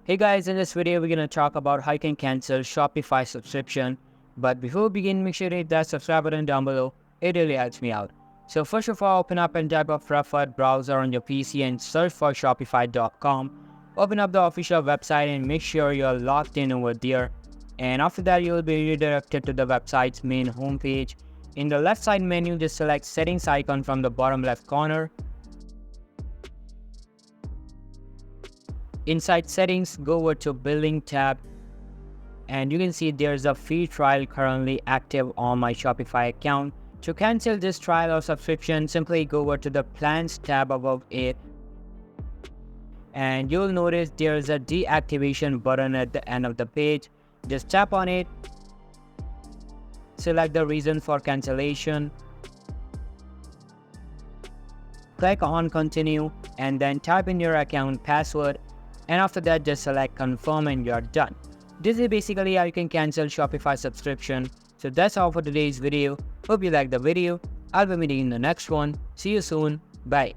Hey guys, in this video we're gonna talk about how you can cancel Shopify subscription. But before we begin, make sure to hit that subscribe button down below. It really helps me out. So first of all, open up and type a preferred browser on your PC and search for Shopify.com. Open up the official website and make sure you're logged in over there. And after that, you will be redirected to the website's main homepage. In the left side menu, just select settings icon from the bottom left corner. Inside settings, go over to billing tab and you can see there's a free trial currently active on my Shopify account. To cancel this trial or subscription, simply go over to the plans tab above it and you'll notice there's a deactivation button at the end of the page. Just tap on it, select the reason for cancellation, click on continue and then type in your account password. And after that, just select confirm and you're done. This is basically how you can cancel Shopify subscription. So that's all for today's video. Hope you liked the video. I'll be meeting you in the next one. See you soon. Bye.